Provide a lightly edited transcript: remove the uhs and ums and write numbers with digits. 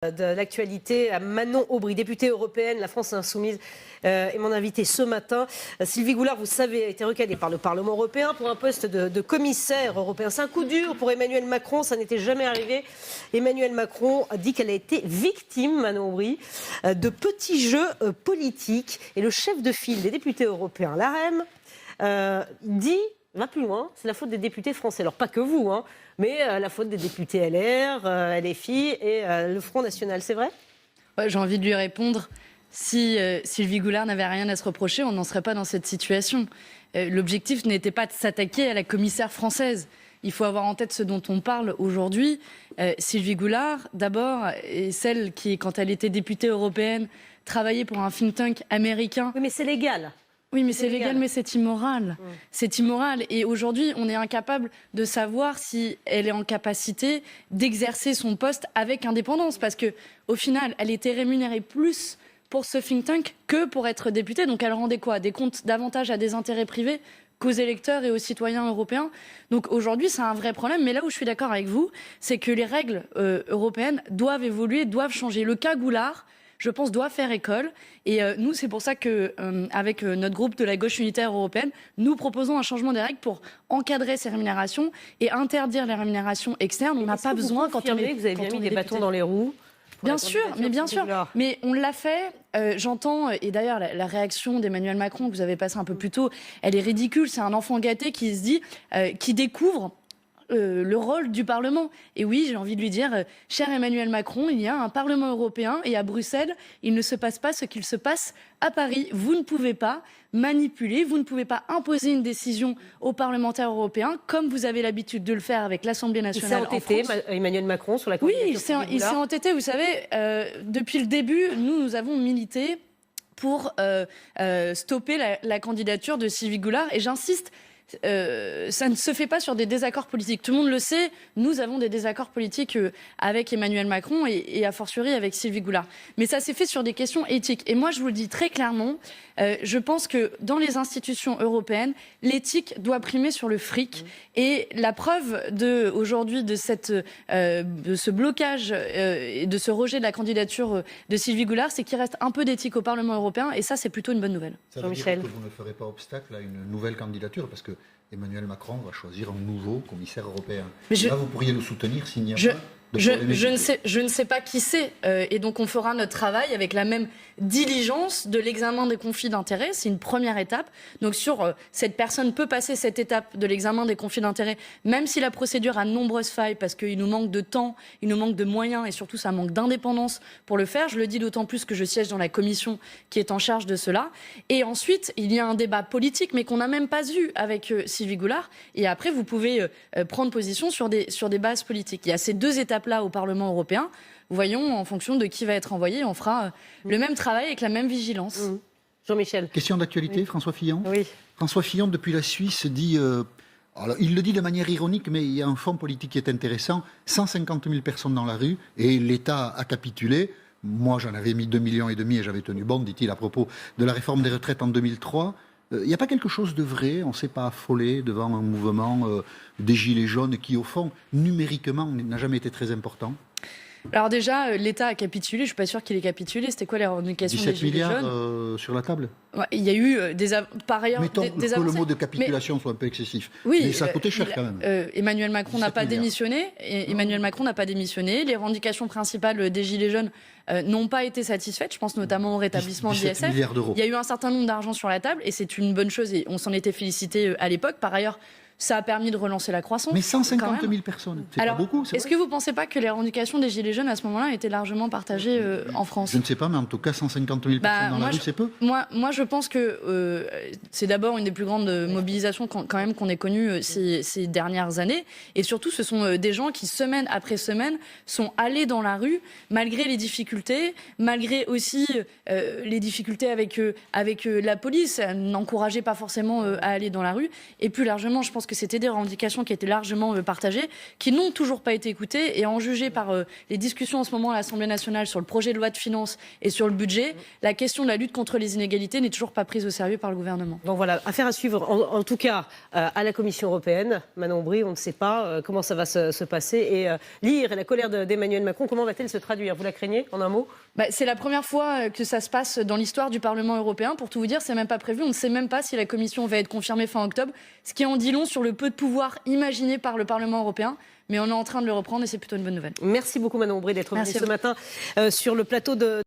De l'actualité à Manon Aubry, députée européenne, la France Insoumise, est mon invitée ce matin. Sylvie Goulard, vous savez, a été recalée par le Parlement européen pour un poste de commissaire européen. C'est un coup dur pour Emmanuel Macron, ça n'était jamais arrivé. Emmanuel Macron a dit qu'elle a été victime, Manon Aubry, de petits jeux politiques. Et le chef de file des députés européens, l'AREM, dit, va plus loin, c'est la faute des députés français. Alors pas que vous, hein, mais la faute des députés LR, LFI et le Front National, c'est vrai ? Ouais, j'ai envie de lui répondre, si Sylvie Goulard n'avait rien à se reprocher, on n'en serait pas dans cette situation. L'objectif n'était pas de s'attaquer à la commissaire française. Il faut avoir en tête ce dont on parle aujourd'hui. Sylvie Goulard, d'abord, est celle qui, quand elle était députée européenne, travaillait pour un think tank américain. Oui, mais c'est légal. Oui, mais c'est légal, mais c'est immoral. C'est immoral. Et aujourd'hui, on est incapable de savoir si elle est en capacité d'exercer son poste avec indépendance. Parce que, au final, elle était rémunérée plus pour ce think tank que pour être députée. Donc, elle rendait quoi ? Des comptes davantage à des intérêts privés qu'aux électeurs et aux citoyens européens. Donc, aujourd'hui, c'est un vrai problème. Mais là où je suis d'accord avec vous, c'est que les règles européennes doivent évoluer, doivent changer. Le cas Goulard, je pense, doit faire école. Et nous, c'est pour ça que, avec notre groupe de la gauche unitaire européenne, nous proposons un changement des règles pour encadrer ces rémunérations et interdire les rémunérations externes. On n'a pas besoin quand on est. Vous avez bien mis des bâtons dans les roues. Bien sûr, mais on l'a fait. J'entends, et d'ailleurs la réaction d'Emmanuel Macron que vous avez passée un peu plus tôt, elle est ridicule. C'est un enfant gâté qui se dit, qui découvre le rôle du Parlement. Et oui, j'ai envie de lui dire, cher Emmanuel Macron, il y a un Parlement européen et à Bruxelles, il ne se passe pas ce qu'il se passe à Paris. Vous ne pouvez pas manipuler, vous ne pouvez pas imposer une décision aux parlementaires européens, comme vous avez l'habitude de le faire avec l'Assemblée nationale. Il s'est entêté, Emmanuel Macron, sur la candidature. Oui, il s'est entêté. Vous savez, depuis le début, nous avons milité pour stopper la candidature de Sylvie Goulard. Et j'insiste, ça ne se fait pas sur des désaccords politiques. Tout le monde le sait, nous avons des désaccords politiques avec Emmanuel Macron et a fortiori avec Sylvie Goulard. Mais ça s'est fait sur des questions éthiques. Et moi, je vous le dis très clairement, je pense que dans les institutions européennes, l'éthique doit primer sur le fric. Et la preuve aujourd'hui de ce blocage et de ce rejet de la candidature de Sylvie Goulard, c'est qu'il reste un peu d'éthique au Parlement européen. Et ça, c'est plutôt une bonne nouvelle. Ça veut dire que vous ne ferez pas obstacle à une nouvelle candidature, parce que Emmanuel Macron va choisir un nouveau commissaire européen. Là, vous pourriez le soutenir s'il n'y a pas de je ne sais pas qui c'est. Et donc, on fera notre travail avec la même diligence de l'examen des conflits d'intérêts. C'est une première étape. Donc, cette personne peut passer cette étape de l'examen des conflits d'intérêts, même si la procédure a de nombreuses failles, parce qu'il nous manque de temps, il nous manque de moyens, et surtout, ça manque d'indépendance pour le faire. Je le dis d'autant plus que je siège dans la commission qui est en charge de cela. Et ensuite, il y a un débat politique, mais qu'on n'a même pas eu avec Sylvie Goulard. Et après, vous pouvez prendre position sur des bases politiques. Il y a ces deux étapes-là au Parlement européen. Voyons, en fonction de qui va être envoyé, on fera le même travail avec la même vigilance. Jean-Michel. Question d'actualité, François Fillon. Oui. François Fillon, depuis la Suisse, dit... alors, il le dit de manière ironique, mais il y a un fond politique qui est intéressant. 150 000 personnes dans la rue et l'État a capitulé. Moi, j'en avais mis 2,5 millions et j'avais tenu bon, dit-il, à propos de la réforme des retraites en 2003. Il n'y a pas quelque chose de vrai, on ne s'est pas affolé devant un mouvement des Gilets jaunes qui, au fond, numériquement, n'a jamais été très important. Alors déjà, l'État a capitulé, je ne suis pas sûre qu'il ait capitulé. C'était quoi les revendications des Gilets jaunes ? 17 milliards sur la table. Ouais, il y a eu par ailleurs mettons des que le mot de capitulation soit un peu excessif. Oui, mais ça a coûté cher quand même. Emmanuel Macron n'a pas démissionné. Emmanuel Macron n'a pas démissionné. Les revendications principales des Gilets jaunes n'ont pas été satisfaites. Je pense notamment au rétablissement de l'ISF. Milliards d'euros. Il y a eu un certain nombre d'argent sur la table et c'est une bonne chose. Et on s'en était félicité à l'époque. Par ailleurs, ça a permis de relancer la croissance. Mais 150 000 personnes, c'est pas beaucoup. Est-ce que vous ne pensez pas que les revendications des Gilets jaunes à ce moment-là étaient largement partagées en France ? Je ne sais pas, mais en tout cas, 150 000 personnes dans la rue, c'est peu. Moi, je pense que c'est d'abord une des plus grandes mobilisations quand même qu'on ait connues ces dernières années. Et surtout, ce sont des gens qui, semaine après semaine, sont allés dans la rue, malgré les difficultés, malgré aussi les difficultés avec la police, n'encourageaient pas forcément à aller dans la rue. Et plus largement, je pense que c'était des revendications qui étaient largement partagées, qui n'ont toujours pas été écoutées. Et en juger par les discussions en ce moment à l'Assemblée nationale sur le projet de loi de finances et sur le budget, la question de la lutte contre les inégalités n'est toujours pas prise au sérieux par le gouvernement. Donc voilà, affaire à suivre. En tout cas, à la Commission européenne, Manon Aubry, on ne sait pas comment ça va se passer. Et l'ire et la colère d'Emmanuel Macron, comment va-t-elle se traduire? Vous la craignez, en un mot? C'est la première fois que ça se passe dans l'histoire du Parlement européen. Pour tout vous dire, c'est même pas prévu. On ne sait même pas si la Commission va être confirmée fin octobre, ce qui en dit long sur le peu de pouvoir imaginé par le Parlement européen. Mais on est en train de le reprendre et c'est plutôt une bonne nouvelle. Merci beaucoup Manon Aubry d'être venue ce matin sur le plateau de